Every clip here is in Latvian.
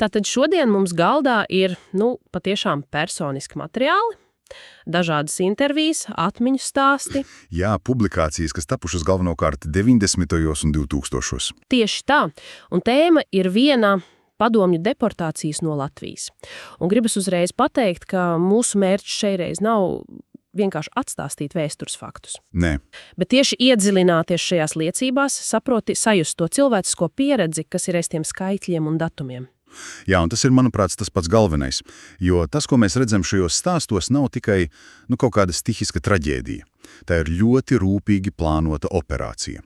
Tātad šodien mums galdā ir, patiešām personiski materiāli, dažādas intervijas, atmiņu stāsti. Jā, publikācijas, kas tapušas galvenokārt 90. un 2000. Tieši tā, un tēma ir viena padomju deportācijas no Latvijas. Un gribas uzreiz pateikt, ka mūsu mērķis šeireiz nav vienkārši atstāstīt vēstures faktus. Nē. Bet tieši iedziļināties šajās liecībās, sajust to cilvēcisko pieredzi, kas ir aiz tiem skaitļiem un datumiem. Jā, un tas ir, manuprāt, tas pats galvenais, jo tas, ko mēs redzam šajos stāstos, nav tikai kaut kāda stihiska traģēdija. Tā ir ļoti rūpīgi plānota operācija.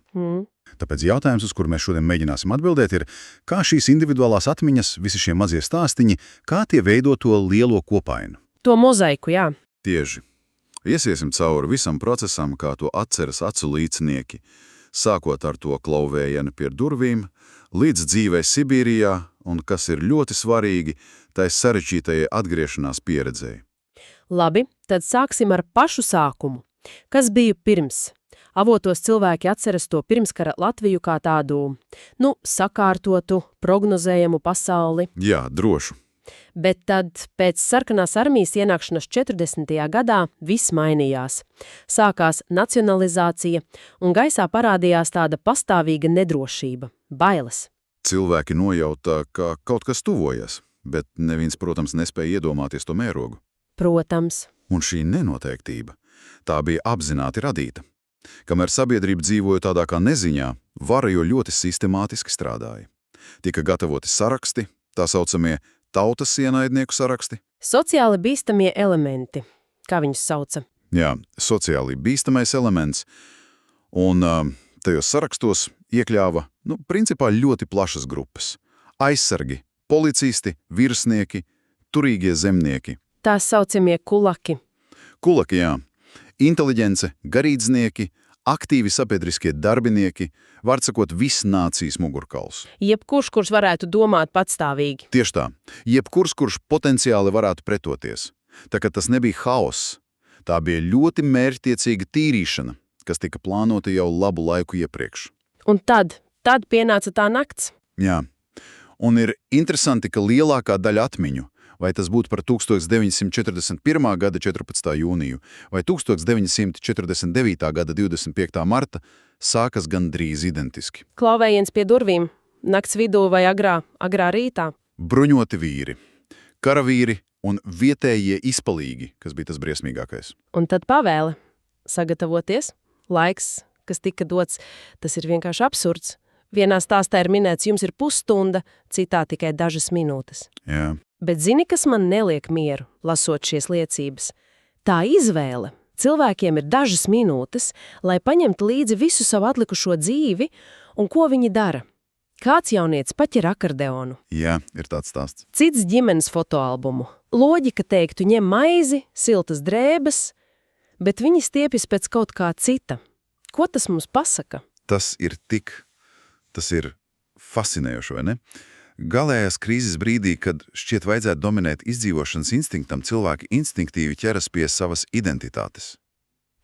Tāpēc jautājums, uz kuru mēs šodien mēģināsim atbildēt, ir, kā šīs individuālās atmiņas, visi šie mazie stāstiņi, kā tie veido to lielo kopainu? To mozaiku, jā. Tieši. Iesiesim cauri visam procesam, kā to atceras acu līdznieki, sākot ar to klauvējienu pie durvīm, līdz dzīvei Sibīrijā, un kas ir ļoti svarīgi, tai sarežģītajai atgriešanās pieredzēji. Labi, tad sāksim ar pašu sākumu. Kas bija pirms? Avotos cilvēki atceras to pirmskara Latviju kā tādu, sakārtotu, prognozējamu pasauli. Jā, droši. Bet tad pēc sarkanās armijas ienākšanas 40. gadā viss mainījās. Sākās nacionalizācija, un gaisā parādījās tāda pastāvīga nedrošība, bailes. Cilvēki nojauta, ka kaut kas tuvojas, bet neviens, protams, nespēja iedomāties to mērogu. Protams. Un šī nenoteiktība, tā bija apzināti radīta. Kamēr sabiedrība dzīvoja tādā kā neziņā, vara jo ļoti sistemātiski strādāja. Tika gatavoti saraksti, tā saucamie tautas ienaidnieku saraksti. Sociāli bīstamie elementi, kā viņus sauca. Jā, sociāli bīstamais elements. Un tajos sarakstos iekļāva, principā ļoti plašas grupas. Aizsargi, policisti, virsnieki, turīgie zemnieki. Tās saucamie kulaki. Kulaki, jā. Inteliģence, garīdznieki, aktīvi sabiedriskie darbinieki, var sakot, viss nācijas mugurkauls. Jebkurš, kurš varētu domāt patstāvīgi. Tieši tā. Jebkurš, kurš potenciāli varētu pretoties. Tā kā tas nebija haoss. Tā bija ļoti mērķtiecīga tīrīšana, kas tika plānota jau labu laiku iepriekš. Un tad pienāca tā nakts. Jā. Un ir interesanti, ka lielākā daļa atmiņu, vai tas būtu par 1941. gada 14. jūniju vai 1949. gada 25. marta, sākas gandrīz identiski. Klauvējiens pie durvīm, nakts vidū vai agrā rītā. Bruņoti vīri, karavīri un vietējie izpalīgi, kas bija tas briesmīgākais. Un tad pavēle sagatavoties, laiks, kas tika dots, tas ir vienkārši absurds. Vienā stāstā ir minēts, jums ir pusstunda, citā tikai dažas minūtes. Jā. Bet zini, kas man neliek mieru, lasot šies liecības? Tā izvēle. Cilvēkiem ir dažas minūtes, lai paņemtu līdzi visu savu atlikušo dzīvi, un ko viņi dara. Kāds jaunietis paķer akordeonu. Jā, ir tāds stāsts. Cits ģimenes fotoalbumu. Loģika teiktu, ņem maizi, siltas drēbes, bet viņi stiepjas pēc kaut kā cita. Ko tas mums pasaka? Tas ir fascinējoši, vai ne? Galējās krīzes brīdī, kad šķiet vajadzētu dominēt izdzīvošanas instinktam, cilvēki instinktīvi ķeras pie savas identitātes,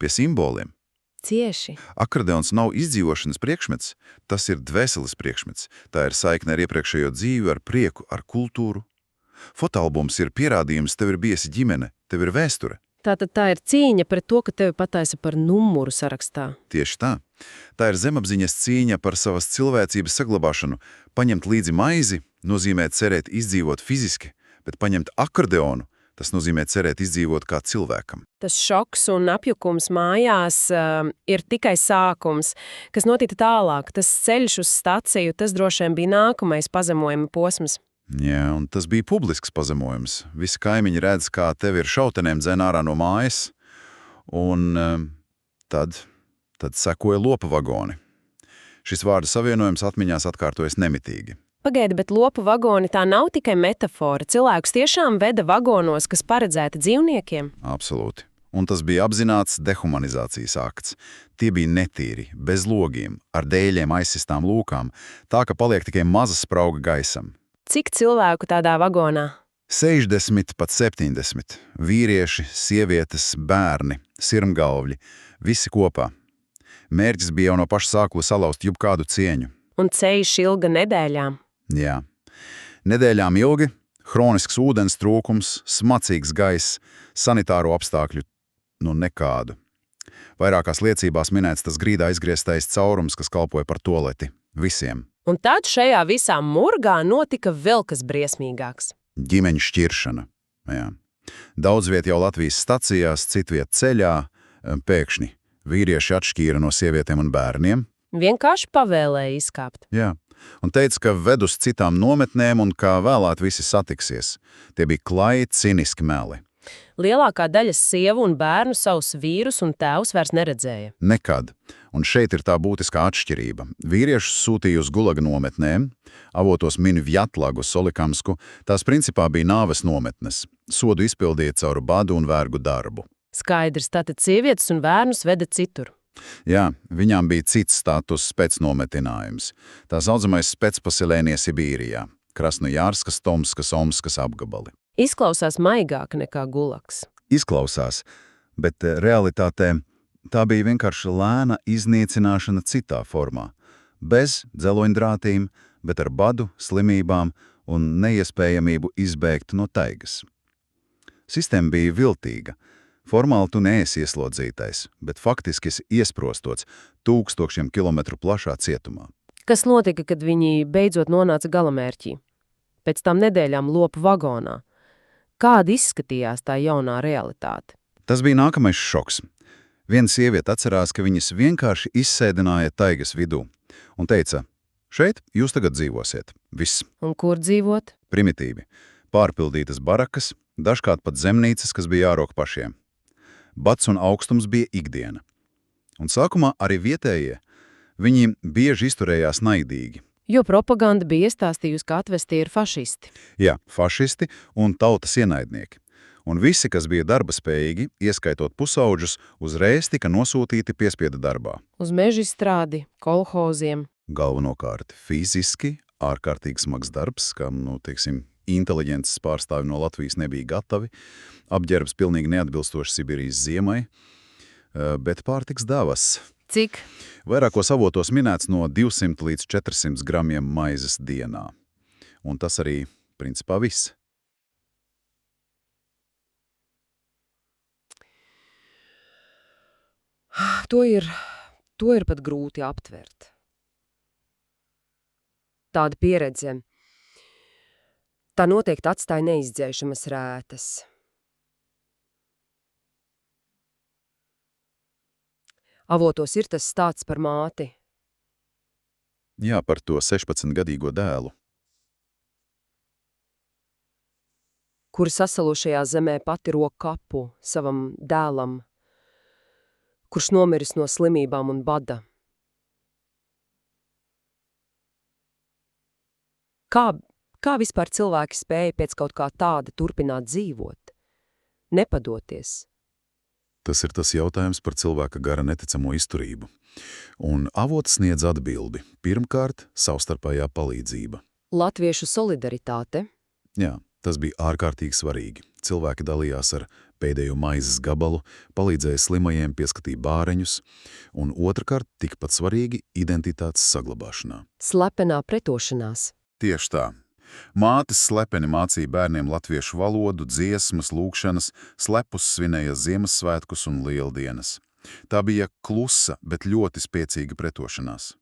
pie simboliem. Cieši. Akordeons nav izdzīvošanas priekšmets, tas ir dvēseles priekšmets. Tā ir saikne ar iepriekšējo dzīvi, ar prieku, ar kultūru. Fotoalbums ir pierādījums, tev ir bijusi ģimene, tev ir vēsture. Tātad tā ir cīņa pret to, ka tevi pataisa par numuru sarakstā. Tieši tā. Tā ir zemapziņas cīņa par savas cilvēcības saglabāšanu. Paņemt līdzi maizi nozīmē cerēt izdzīvot fiziski, bet paņemt akordeonu, tas nozīmē cerēt izdzīvot kā cilvēkam. Tas šoks un apjukums mājās ir tikai sākums, kas notika tālāk. Tas ceļš uz staciju, tas droši vien bija nākamais pazemojuma posms. Jā, un tas bija publisks pazemojums. Visi kaimiņi redz, kā tevi ir šautenēm dzen ārā no mājas, un tad sekoja lopa vagoni. Šis vārdu savienojums atmiņās atkārtojas nemitīgi. Pagaidi, bet lopu vagoni tā nav tikai metafora. Cilvēkus tiešām veda vagonos, kas paredzēti dzīvniekiem? Absolūti. Un tas bija apzināts dehumanizācijas akts. Tie bija netīri, bez logiem, ar dēļiem aizsistām lūkām, tā ka paliek tikai maza sprauga gaisam. Cik cilvēku tādā vagonā? 60 pat 70. Vīrieši, sievietes, bērni, sirmgalvļi, visi kopā. Mērķis bija jau no paša sākuma salauzt jebkādu cieņu. Un ceļš ilga nedēļām. Jā. Nedēļām ilgi, hronisks ūdens trūkums, smacīgs gaiss, sanitāro apstākļu, nekādu. Vairākās liecībās minēts tas grīdā izgrieztais caurums, kas kalpoja par toleti. Visiem. Un tad šajā visā murgā notika vēl kas briesmīgāks. Ģimeņu šķiršana. Jā. Daudz viet jau Latvijas stacijās, citviet ceļā, pēkšņi vīrieši atšķīra no sievietēm un bērniem. Vienkārši pavēlēja izkāpt. Jā. Un teica, ka ved uz citām nometnēm un kā vēlāt visi satiksies. Tie bija klāji, ciniski meli. Lielākā daļa sievu un bērnu savus vīrus un tēvus vairs neredzēja. Nekad. Un šeit ir tā būtiskā atšķirība. Vīriešus sūtīja uz gulaga nometnēm, avotos min Vjatlagu, Solikamsku, tās principā bija nāves nometnes. Sodu izpildīja caur badu un vergu darbu. Skaidrs, tātad sievietes un bērnus veda citur. Jā, viņām bija cits status specnometinājums. Tā saucamais specpasilēnie Sibīrijā. Krasnojārskas, Tomskas, Omskas apgabali. Izklausās maigāk nekā gulaks. Izklausās, bet realitātē tā bija vienkārši lēna iznīcināšana citā formā. Bez dzeloņdrātīm, bet ar badu, slimībām un neiespējamību izbēgt no taigas. Sistēma bija viltīga. Formāli tu neesi ieslodzītais, bet faktiski esi iesprostots 1000 kilometru plašā cietumā. Kas notika, kad viņi beidzot nonāca galamērķī? Pēc tam nedēļām lopu vagonā. Kāda izskatījās tā jaunā realitāte? Tas bija nākamais šoks. Viena sieviete atcerās, ka viņas vienkārši izsēdināja taigas vidū un teica, šeit jūs tagad dzīvosiet. Viss. Un kur dzīvot? Primitīvi. Pārpildītas barakas, dažkārt pat zemnīcas, kas bija jārok pašiem. Bats un augstums bija ikdiena. Un sākumā arī vietējie. Viņi bieži izturējās naidīgi. Jo propaganda bija iestāstījusi, ka atvestie ir fašisti. Jā, fašisti un tautas ienaidnieki. Un visi, kas bija darbaspējīgi, ieskaitot pusauģus, uzreiz tika nosūtīti piespiedu darbā. Uz mežstrādi, kolhoziem. Galvenokārt fiziski, ārkārtīgi smags darbs, kam, inteliģences pārstāvi no Latvijas nebija gatavi, apģērbs pilnīgi neatbilstoši Sibīrijas ziemai, bet pārtiks dāvas. Cik? Vairākos avotos minēts no 200 līdz 400 gramiem maizes dienā. Un tas arī, principā, viss. To ir pat grūti aptvert. Tāda pieredze, tā noteikti atstāja neizdzēšamas rētas. Avotos ir tas stāsts par māti. Jā, par to 16-gadīgo dēlu. Kura sasalušajā zemē pati rok kapu savam dēlam, kurš nomiris no slimībām un bada. Kā vispār cilvēki spēja pēc kaut kā tāda turpināt dzīvot? Nepadoties. Tas ir tas jautājums par cilvēka gara neticamo izturību. Un avots sniedz atbildi. Pirmkārt, savstarpējā palīdzība. Latviešu solidaritāte. Jā, tas bija ārkārtīgi svarīgi. Cilvēki dalījās ar pēdējo maizes gabalu, palīdzēja slimajiem, pieskatīja bāreņus, un otrkārt, tikpat svarīgi, identitātes saglabāšanā. Slepenā pretošanās. Tieši tā. Mātes slepeni mācīja bērniem latviešu valodu, dziesmas, lūkšanas, slepus svinēja Ziemassvētkus un Lieldienas. Tā bija klusa, bet ļoti spēcīga pretošanās.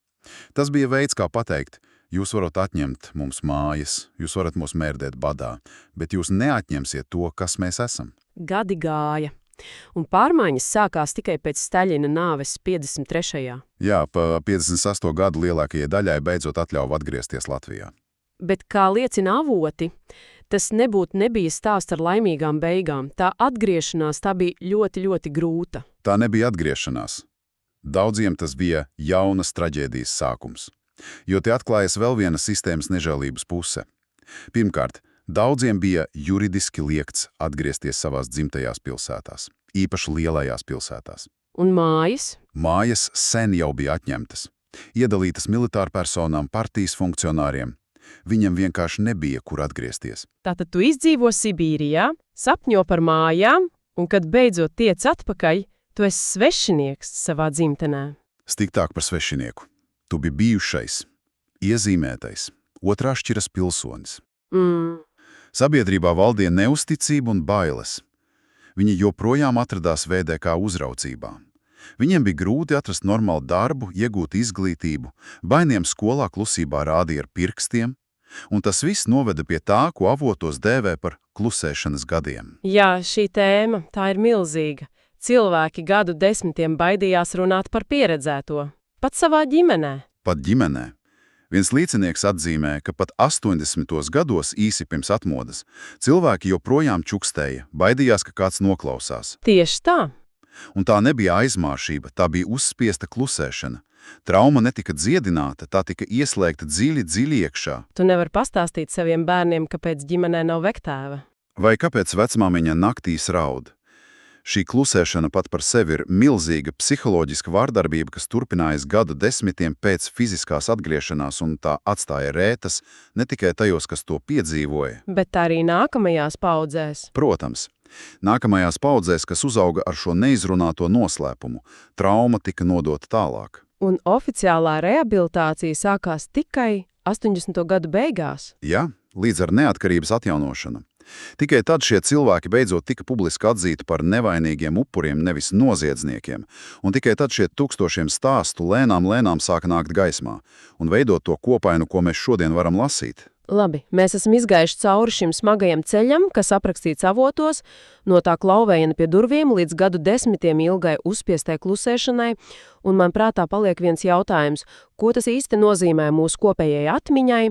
Tas bija veids, kā pateikt, jūs varat atņemt mums mājas, jūs varat mūs mērdēt badā, bet jūs neatņemsiet to, kas mēs esam. Gadi gāja, un pārmaiņas sākās tikai pēc Staļina nāves 53. Jā, pa 58. gadu lielākajai daļai beidzot atļauva atgriezties Latvijā. Bet, kā liecina avoti, tas nebija stāsts ar laimīgām beigām. Tā atgriešanās tā bija ļoti, ļoti grūta. Tā nebija atgriešanās. Daudziem tas bija jaunas traģēdijas sākums. Jo te atklājas vēl viena sistēmas nežēlības puse. Pirmkārt, daudziem bija juridiski liegts atgriezties savās dzimtajās pilsētās, īpaši lielajās pilsētās. Un mājas? Mājas sen jau bija atņemtas. Iedalītas militārpersonām, partijas funkcionāriem. Viņam vienkārši nebija, kur atgriezties. Tātad tu izdzīvo Sibīrijā, sapņo par mājām, un kad beidzot tiec atpakaļ, tu esi svešinieks savā dzimtenē. Stiktāk par svešinieku. Tu biji bijušais, iezīmētais, otrā šķiras pilsonis. Sabiedrībā valdīja neusticība un bailes. Viņi joprojām atradās VDK uzraudzībā. Viņiem bija grūti atrast normālu darbu, iegūt izglītību, bainiem skolā klusībā rādīja ar pirkstiem, un tas viss noveda pie tā, ko avotos dēvē par klusēšanas gadiem. Jā, šī tēma, tā ir milzīga. Cilvēki gadu desmitiem baidījās runāt par pieredzēto. Pat savā ģimenē. Pat ģimenē. Viens līdzinieks atzīmē, ka pat 80. gados īsi pirms atmodas cilvēki joprojām čukstēja, baidījās, ka kāds noklausās. Tieši tā. Un tā nebija aizmāršība, tā bija uzspiesta klusēšana. Trauma netika dziedināta, tā tika ieslēgta dziļi iekšā. Tu nevari pastāstīt saviem bērniem, kāpēc ģimenē nav vektēva. Vai kāpēc vecmāmiņa naktīs raud? Šī klusēšana pat par sevi ir milzīga psiholoģiska vārdarbība, kas turpinājas gadu desmitiem pēc fiziskās atgriešanās, un tā atstāja rētas ne tikai tajos, kas to piedzīvoja. Bet arī nākamajās paudzēs. Protams, nākamajās paudzēs, kas uzauga ar šo neizrunāto noslēpumu, trauma tika nodota tālāk. Un oficiālā rehabilitācija sākās tikai 80. gadu beigās. Ja, līdz ar neatkarības atjaunošanu. Tikai tad šie cilvēki beidzot tika publiski atzīti par nevainīgiem upuriem, nevis noziedzniekiem, un tikai tad šie tūkstošiem stāstu lēnām sāka nākt gaismā un veidot to kopainu, ko mēs šodien varam lasīt. Labi, mēs esam izgājuši cauri šim smagajam ceļam, kas aprakstīts avotos, no tā klauvējiena pie durvīm līdz gadu desmitiem ilgai uzspiestai klusēšanai, un man prātā paliek viens jautājums, ko tas īsti nozīmē mūsu kopējai atmiņai.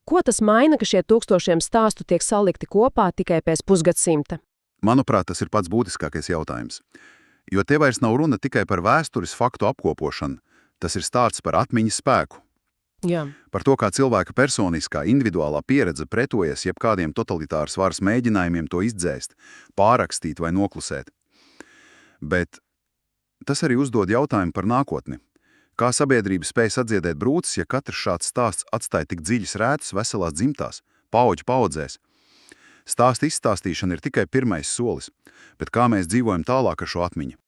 Ko tas maina, ka šie tūkstošiem stāstu tiek salikti kopā tikai pēc pusgadsimta? Manuprāt, tas ir pats būtiskākais jautājums. Jo te vairs nav runa tikai par vēstures faktu apkopošanu, tas ir stāsts par atmiņas spēku. Jā. Par to, kā cilvēka personiskā, individuālā pieredze pretojas jebkādiem totalitāras varas mēģinājumiem to izdzēst, pārrakstīt vai noklusēt. Bet tas arī uzdod jautājumu par nākotni. Kā sabiedrība spēj sadziedēt brūces, ja katrs šāds stāsts atstāja tik dziļas rētas veselās dzimtās, paudžu paudzēs? Stāsta izstāstīšana ir tikai pirmais solis, bet kā mēs dzīvojam tālāk ar šo atmiņu?